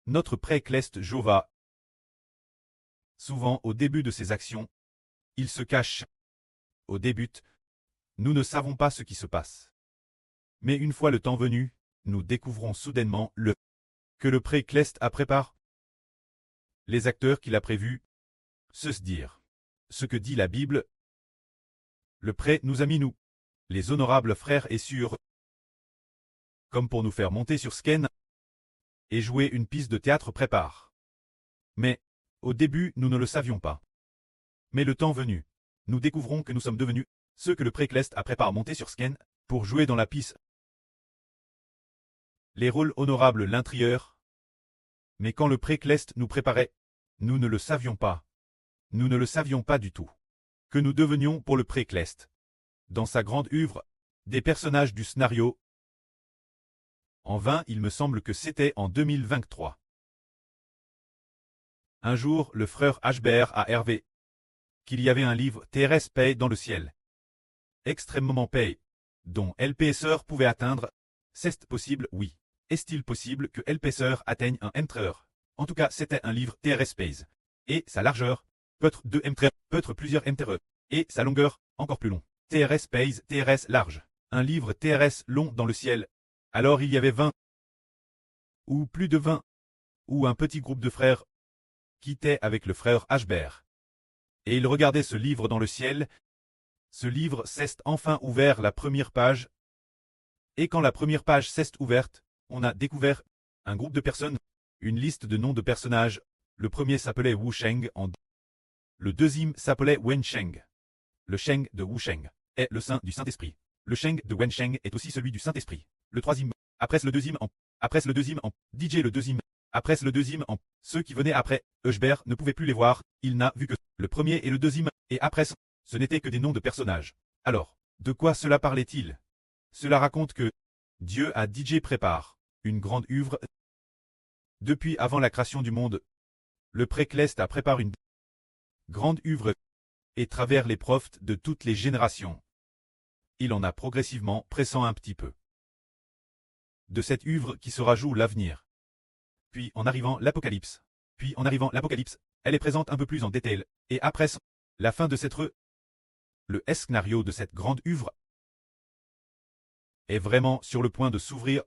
Notre pré-Cleste Jova. Souvent, au début de ses actions, il se cache. Au début, nous ne savons pas ce qui se passe. Mais une fois le temps venu, nous découvrons soudainement que le pré-Cleste a préparé. Les acteurs qu'il a prévus, se dire. Ce que dit la Bible. Le pré nous a mis nous, les honorables frères et sûrs, comme pour nous faire monter sur scène et jouer une pièce de théâtre prépare. Mais, au début, nous ne le savions pas. Mais le temps venu, nous découvrons que nous sommes devenus ceux que le pré-Cleste a préparé monter sur scène pour jouer dans la pièce. Les rôles honorables l'intrieur. Mais quand le pré-Cleste nous préparait, nous ne le savions pas. Nous ne le savions pas du tout. Que nous devenions pour le pré-Cleste. Dans sa grande œuvre, des personnages du scénario. En vain, il me semble que c'était en 2023. Un jour, le frère Ashbert a Hervé qu'il y avait un livre TRS paix dans le ciel. Extrêmement paix, dont l'épaisseur pouvait atteindre. C'est possible, oui. Est-il possible que l'épaisseur atteigne un m. En tout cas, c'était un livre TRS paix. Et sa largeur, peut-être 2 m, peut-être plusieurs m. Et sa longueur, encore plus long. TRS paix, TRS large. Un livre TRS long dans le ciel. Alors il y avait 20, ou plus de 20, ou un petit groupe de frères, qui était avec le frère Ashbert. Et ils regardaient ce livre dans le ciel. Ce livre s'est enfin ouvert la première page. Et quand la première page s'est ouverte, on a découvert un groupe de personnes, une liste de noms de personnages. Le premier s'appelait Wu Sheng, le deuxième s'appelait Wen Sheng. Le Sheng de Wu Sheng est le saint du Saint-Esprit. Le Sheng de Wen Sheng est aussi celui du Saint-Esprit. Le troisième, après le deuxième en, DJ le deuxième, après le deuxième en, ceux qui venaient après, Ashbert ne pouvait plus les voir, il n'a vu que le premier et le deuxième, et après, ce n'étaient que des noms de personnages. Alors, de quoi cela parlait-il? Cela raconte que Dieu a DJ prépare une grande œuvre. Depuis avant la création du monde, le pré-Cleste a préparé une grande œuvre, et travers les profs de toutes les générations. Il en a progressivement pressant un petit peu de cette œuvre qui sera joue l'avenir. Puis en arrivant l'Apocalypse. Elle est présente un peu plus en détail, et après la fin de cette le scénario de cette grande œuvre est vraiment sur le point de s'ouvrir.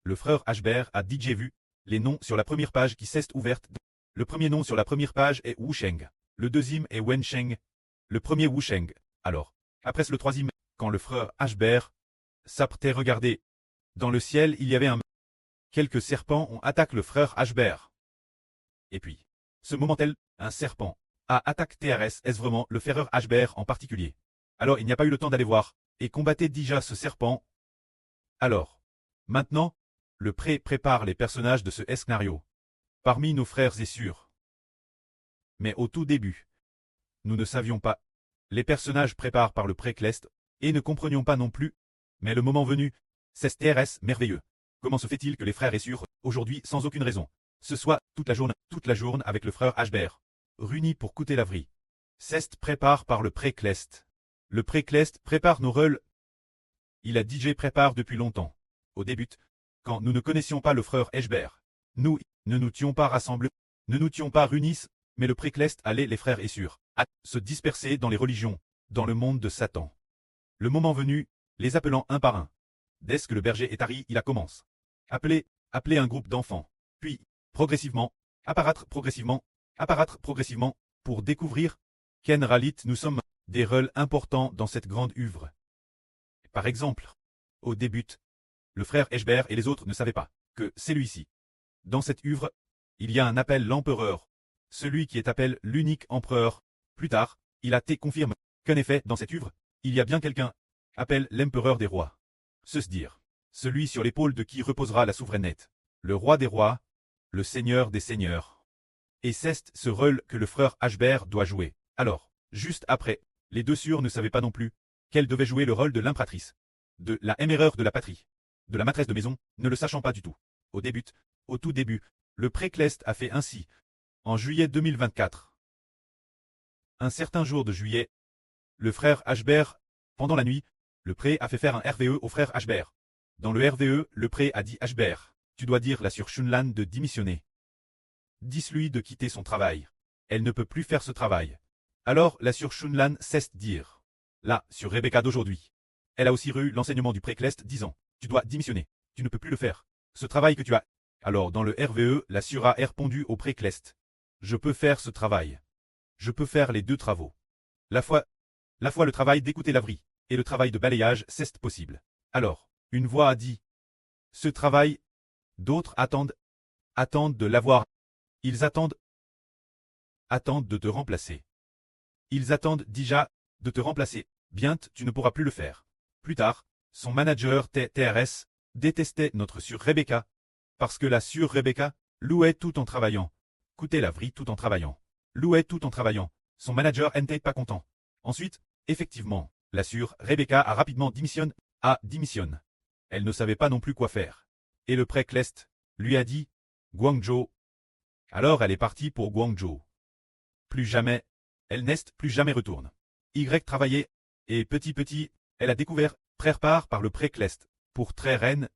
Le frère Ashbert a DJ vu les noms sur la première page qui s'est ouverte. Le premier nom sur la première page est Wu Sheng. Le deuxième est Wen Sheng. Le premier Wu Sheng. Alors, après le troisième, quand le frère Ashbert s'apprêtait regarder, dans le ciel il y avait quelques serpents ont attaqué le frère Ashbert. Et puis, ce moment-là, un serpent a attaqué TRS. Est-ce vraiment le frère Ashbert en particulier? Alors il n'y a pas eu le temps d'aller voir, et combattait déjà ce serpent. Alors, maintenant, le pré prépare les personnages de ce scénario. Parmi nos frères et sûrs. Mais au tout début, nous ne savions pas. Les personnages préparés par le pré-Cleste, et ne comprenions pas non plus. Mais le moment venu, c'est TRS merveilleux. Comment se fait-il que les frères et sûrs, aujourd'hui sans aucune raison, ce soit toute la journée avec le frère Ashbert, réunis pour coûter la vie. C'est prépare par le pré-Cleste. Le pré-Cleste prépare nos rôles. Il a DJ prépare depuis longtemps. Au début, quand nous ne connaissions pas le frère Ashbert, nous ne nous étions pas rassemblés, ne nous étions pas réunis, mais le pré-Cleste allait les frères et sûrs à se disperser dans les religions, dans le monde de Satan. Le moment venu, les appelant un par un. Dès que le berger est arrivé, il a commencé. Appeler un groupe d'enfants. Puis, progressivement, apparaître progressivement, pour découvrir qu'en réalité nous sommes des rôles importants dans cette grande œuvre. Par exemple, au début, le frère Ashbert et les autres ne savaient pas que celui-ci. Dans cette œuvre, il y a un appel l'empereur, celui qui est appelé l'unique empereur. Plus tard, il a été confirmé qu'en effet, dans cette œuvre, il y a bien quelqu'un, appelle l'empereur des rois. Se dire, celui sur l'épaule de qui reposera la souveraineté, le roi des rois, le seigneur des seigneurs. Et c'est ce rôle que le frère Ashbert doit jouer. Alors, juste après, les deux sœurs ne savaient pas non plus qu'elle devait jouer le rôle de l'impératrice, de la éméreur de la patrie, de la maîtresse de maison, ne le sachant pas du tout. Au tout début, le pré-Cleste a fait ainsi. En juillet 2024. Un certain jour de juillet, le frère Ashbert, pendant la nuit, le pré a fait faire un RVE au frère Ashbert. Dans le RVE, le pré a dit Ashbert, tu dois dire la sur Shunlan de démissionner. Dis-lui de quitter son travail. Elle ne peut plus faire ce travail. Alors la sur Shunlan cesse dire. Là, sur Rebecca d'aujourd'hui. Elle a aussi eu l'enseignement du Préclest disant. Tu dois démissionner. Tu ne peux plus le faire. Ce travail que tu as. Alors dans le RVE, la sur a répondu au Préclest. Je peux faire ce travail. Je peux faire les deux travaux. La fois le travail d'écouter laverie et le travail de balayage c'est possible. Alors, une voix a dit. Ce travail, d'autres attendent de l'avoir. Ils attendent de te remplacer. Ils attendent déjà de te remplacer. Bientôt tu ne pourras plus le faire. Plus tard, son manager TRS détestait notre sur Rebecca. Parce que la sur Rebecca louait tout en travaillant. Coûtait laverie tout en travaillant. Louait tout en travaillant. Son manager n'était pas content. Ensuite, effectivement, la sur Rebecca a rapidement démissionné. Elle ne savait pas non plus quoi faire. Et le Préclest lui a dit Guangzhou. Alors elle est partie pour Guangzhou. Plus jamais, elle n'est plus jamais retourne. Y travaillait, et petit, elle a découvert, prépare par le Préclest, pour très reine,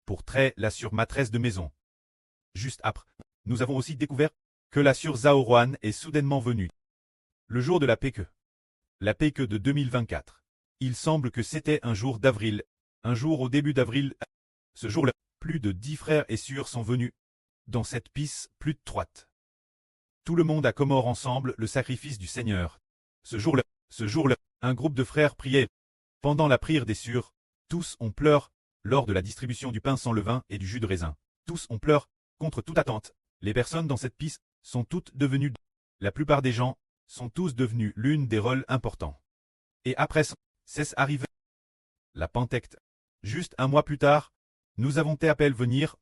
pour très la sur maîtresse de maison. Juste après, nous avons aussi découvert que la sur Zhaoruan est soudainement venue. Le jour de la PQ. La PQ de 2024. Il semble que c'était un jour d'avril, un jour au début d'avril. Ce jour-là, plus de 10 frères et sœurs sont venus. Dans cette piste plus étroite. Tout le monde a commémoré ensemble le sacrifice du Seigneur. Ce jour-là, un groupe de frères priait. Pendant la prière des sœurs, tous ont pleuré, lors de la distribution du pain sans levain et du jus de raisin. Tous ont pleuré, contre toute attente. Les personnes dans cette piste sont toutes devenues. La plupart des gens sont tous devenus l'une des rôles importants. Et après, c'est arrivé. La Pentecôte. Juste un mois plus tard, nous avons été appelés venir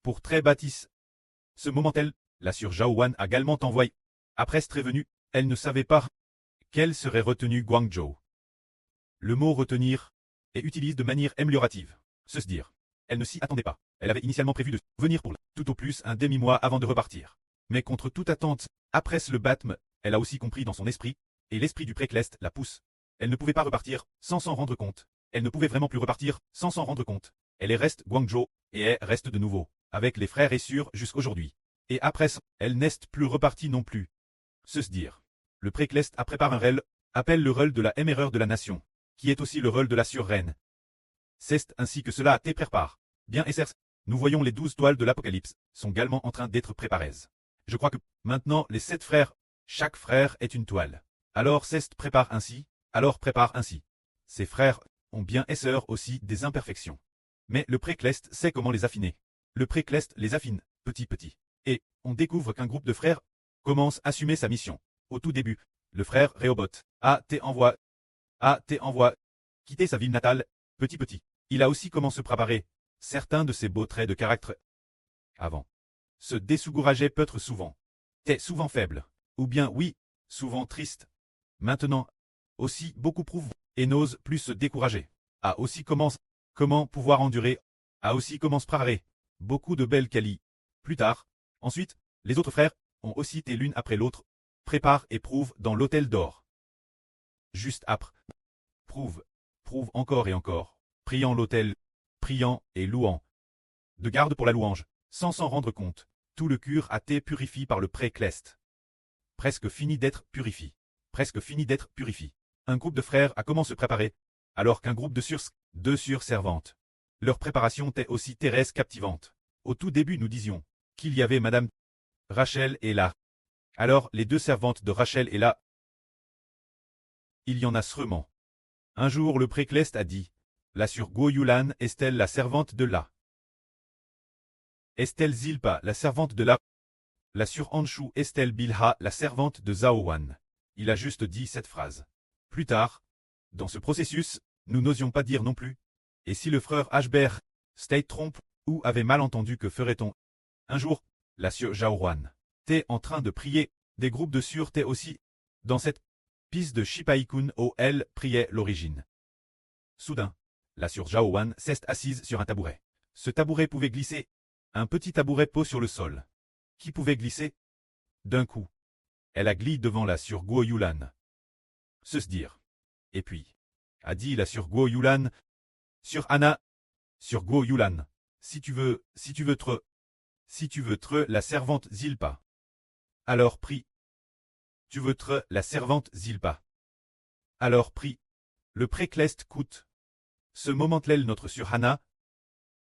pour très bâtisse. Ce moment-là, la sur Zhaoruan a également envoyé. Après être venue, elle ne savait pas qu'elle serait retenue Guangzhou. Le mot retenir est utilisé de manière améliorative. Se dire. Elle ne s'y attendait pas. Elle avait initialement prévu de venir pour tout au plus un demi-mois avant de repartir. Mais contre toute attente, après le baptême, elle a aussi compris dans son esprit, et l'esprit du Préclest la pousse. Elle ne pouvait pas repartir sans s'en rendre compte. Elle ne pouvait vraiment plus repartir sans s'en rendre compte. Elle est reste Guangzhou, et elle reste de nouveau, avec les frères et sœurs jusqu'aujourd'hui. Et après, elle n'est plus repartie non plus. Se dire. Le Préclest a préparé un rôle, appelle le rôle de la éméreur de la nation, qui est aussi le rôle de la sur-reine. C'est ainsi que cela a été préparé. Bien et certes, nous voyons les 12 toiles de l'Apocalypse, sont également en train d'être préparées. Je crois que, maintenant, les 7 frères, chaque frère est une toile. Alors Ceste prépare ainsi, alors prépare ainsi. Ces frères ont bien et sœurs aussi des imperfections. Mais le Préclest sait comment les affiner. Le Préclest les affine, petit. Et, on découvre qu'un groupe de frères commence à assumer sa mission. Au tout début, le frère Rehoboth a été envoyé quitter sa ville natale, petit. Il a aussi commencé à préparer certains de ses beaux traits de caractère. Avant. Se désougurager peut être souvent. T'es souvent faible. Ou bien oui, souvent triste. Maintenant, aussi beaucoup prouvent et n'ose plus se décourager. A aussi comment pouvoir endurer. A aussi commence préparer beaucoup de belles qualités. Plus tard, ensuite, les autres frères ont aussi été l'une après l'autre, prépare et prouve dans l'hôtel d'or. Juste après, prouve encore et encore, priant l'autel, priant et louant. De garde pour la louange, sans s'en rendre compte, tout le cœur a été purifié par le Préclest. Presque fini d'être purifié. Un groupe de frères a commencé à se préparer, alors qu'un groupe de deux servantes. Leur préparation était aussi terrestre captivante. Au tout début nous disions qu'il y avait Madame Rachel est là. Alors les 2 servantes de Rachel est là. Il y en a sûrement. Un jour le Préclest a dit, la sur Guo-Yulan est-elle la servante de là? Est-elle Zilpa la servante de là? La sur Anshu est-elle Bilha la servante de Zhaoruan? Il a juste dit cette phrase. Plus tard, dans ce processus, nous n'osions pas dire non plus. Et si le frère Ashber s'était trompe ou avait mal entendu que ferait-on? Un jour, la sur Zhaoruan t'es en train de prier, des groupes de sûreté aussi. Dans cette piste de Shipaikun où elle priait l'origine. Soudain, la sur Zhaoruan s'est assise sur un tabouret. Ce tabouret pouvait glisser. Un petit tabouret posé sur le sol. Qui pouvait glisser? D'un coup, elle a glissé devant la sur Guo-Yulan. Se dire. Et puis, a dit la sur Guo-Yulan. Sur Anna. Sur Guo-Yulan. Si tu veux Si tu veux tre la servante Zilpa. Alors prie. Tu veux tre la servante Zilpa. Alors prie. Le précleste coûte. Ce moment-là notre sur Hana.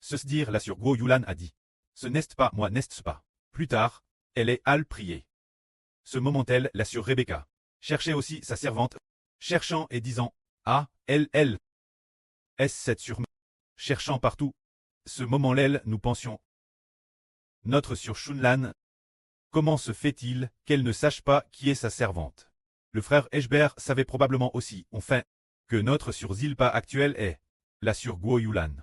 Ce se dire la sur Guo Yulan a dit. Ce n'est pas moi n'est-ce pas. Plus tard, elle est al prier. Ce moment-elle la sur Rebecca. Cherchait aussi sa servante. Cherchant et disant. Ah, elle. Est-ce cette sur cherchant partout. Ce moment-là nous pensions. Notre sur Shunlan. Comment se fait-il qu'elle ne sache pas qui est sa servante? Le frère Eshber savait probablement aussi, enfin, que notre sur Zilpa actuelle est la sur Guo Yulan.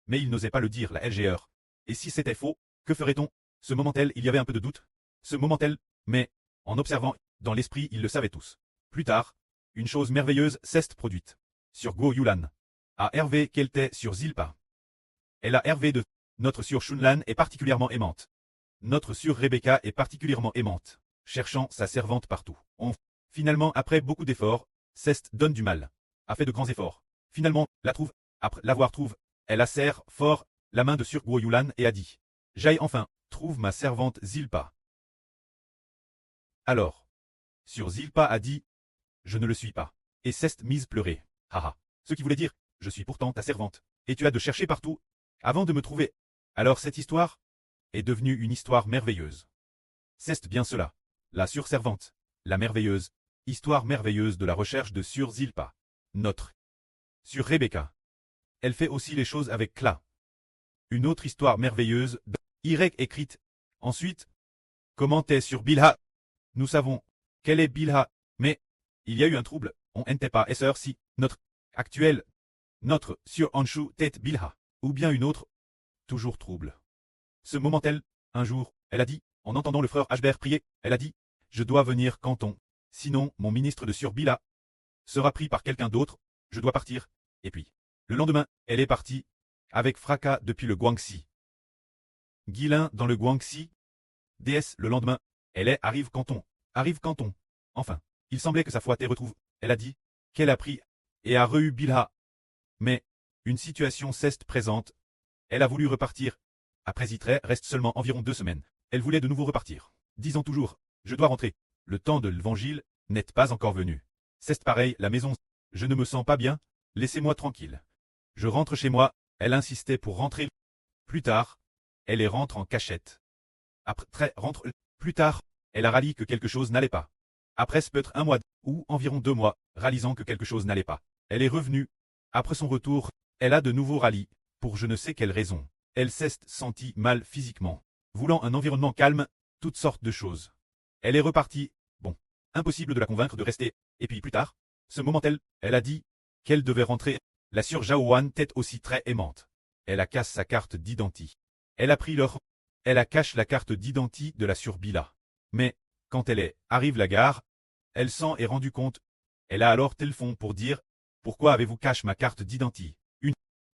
Mais il n'osait pas le dire, la LGR. Et si c'était faux, que ferait-on? Ce moment-là, il y avait un peu de doute. Ce moment-là, mais, en observant, dans l'esprit, ils le savaient tous. Plus tard, une chose merveilleuse s'est produite. Sur Guo Yulan. À Hervé qu'elle était sur Zilpa. Elle a Hervé de. Notre sur Shunlan est particulièrement aimante. Notre sur Rebecca est particulièrement aimante. Cherchant sa servante partout. Finalement, après beaucoup d'efforts, Cest donne du mal. A fait de grands efforts. Finalement, la trouve. Après l'avoir trouve, elle a serre fort la main de sur Guo Yulan et a dit. J'aille enfin, trouve ma servante Zilpa. Alors, sur Zilpa a dit. Je ne le suis pas. Et Cest mise pleurer. Haha. Ce qui voulait dire, je suis pourtant ta servante. Et tu as de chercher partout, avant de me trouver. Alors cette histoire est devenue une histoire merveilleuse. C'est bien cela. La surservante. La merveilleuse. Histoire merveilleuse de la recherche de sur Zilpa. Notre. Sur Rebecca. Elle fait aussi les choses avec Kla. Une autre histoire merveilleuse, Y écrite. Ensuite, comment est sur Bilha? Nous savons quel est Bilha, mais il y a eu un trouble, on n'était pas sœur si, notre, actuel, notre, sur Anshu tête Bilha, ou bien une autre, toujours trouble. Ce moment-elle, un jour, elle a dit, en entendant le frère Ashber prier, elle a dit, je dois venir Canton, sinon mon ministre de sur Bilha sera pris par quelqu'un d'autre, je dois partir, et puis, le lendemain, elle est partie, avec fracas depuis le Guangxi. Guilin dans le Guangxi, DS le lendemain, arrive Canton, enfin. Il semblait que sa foi te retrouve. Elle a dit qu'elle a pris et a re-eu Bilha. Mais, une situation s'est présente. Elle a voulu repartir. Après Zitre reste seulement environ 2 semaines. Elle voulait de nouveau repartir. Disant toujours, je dois rentrer. Le temps de l'évangile n'est pas encore venu. C'est pareil, la maison. Je ne me sens pas bien. Laissez-moi tranquille. Je rentre chez moi. Elle insistait pour rentrer. Plus tard, elle rentre en cachette. Après rentre. Plus tard, elle a rallié que quelque chose n'allait pas. Après peut-être 1 mois, ou environ 2 mois, réalisant que quelque chose n'allait pas. Elle est revenue. Après son retour, elle a de nouveau rallié, pour je ne sais quelle raison. Elle s'est sentie mal physiquement. Voulant un environnement calme, toutes sortes de choses. Elle est repartie. Bon, impossible de la convaincre de rester. Et puis plus tard, ce moment-elle, elle a dit qu'elle devait rentrer. La sœur Zhaowan tête aussi très aimante. Elle a casse sa carte d'identité. Elle a pris leur. Elle a cache la carte d'identité de la sœur Bila. Mais, quand elle arrive la gare, elle s'en est rendue compte. Elle a alors téléphone pour dire « Pourquoi avez-vous caché ma carte d'identité ?»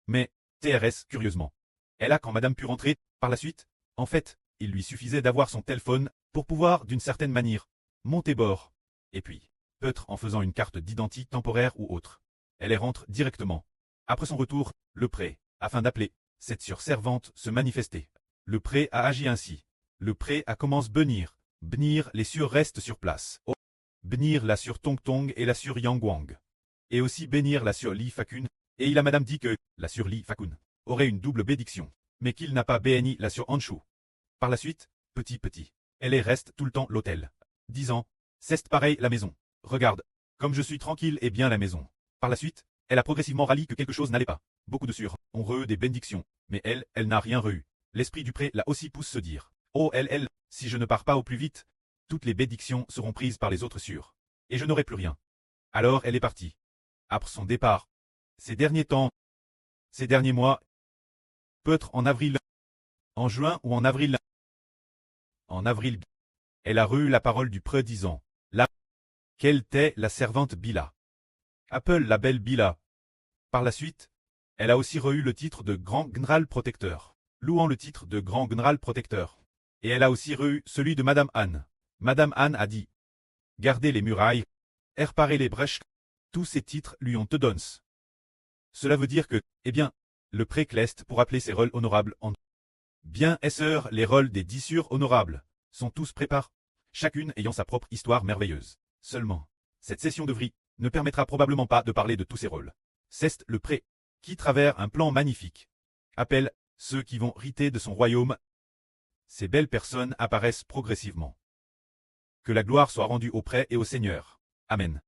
Mais, TRS, curieusement. Elle a quand madame pu rentrer, par la suite, en fait, il lui suffisait d'avoir son téléphone, pour pouvoir, d'une certaine manière, monter bord. Et puis, peut-être en faisant une carte d'identité temporaire ou autre. Elle rentre directement. Après son retour, le pré, afin d'appeler, cette surservante se manifester. Le pré a agi ainsi. Le pré a commencé venir. Bnir les sur restent sur place. Oh. Bénir la sur Tong Tong et la sur Yangguang. Et aussi bénir la sur Li Fakun. Et il a madame dit que la sur Li Fakun aurait une double bédiction, mais qu'il n'a pas béni la sur Anshu. Par la suite, petit, elle reste tout le temps l'hôtel. Disant, c'est pareil la maison. Regarde, comme je suis tranquille et bien la maison. Par la suite, elle a progressivement rallié que quelque chose n'allait pas. Beaucoup de sur ont re des bénédictions, mais elle n'a rien re-eu. L'esprit du pré l'a aussi pousse se dire. Oh si je ne pars pas au plus vite, toutes les bénédictions seront prises par les autres sûrs. Et je n'aurai plus rien. Alors elle est partie. Après son départ, ces derniers temps, ces derniers mois, peut-être en avril, en juin ou en avril, elle a re-eu la parole du preux disant, là, qu'elle était la servante Bila. Appelle la belle Bila. Par la suite, elle a aussi re-eu le titre de Grand Général Protecteur, louant le titre de Grand Général Protecteur. Et elle a aussi re-eu celui de Madame Anne. Madame Anne a dit, gardez les murailles, réparez les brèches, tous ces titres lui ont te donné. Cela veut dire que, eh bien, le précleste pour appeler ses rôles honorables en Bien, sœurs, les rôles des 10 sures honorables sont tous préparés, chacune ayant sa propre histoire merveilleuse. Seulement, cette session de vrille ne permettra probablement pas de parler de tous ces rôles. C'est le pré, qui travers un plan magnifique, appelle ceux qui vont hériter de son royaume. Ces belles personnes apparaissent progressivement. Que la gloire soit rendue au pré et au Seigneur. Amen.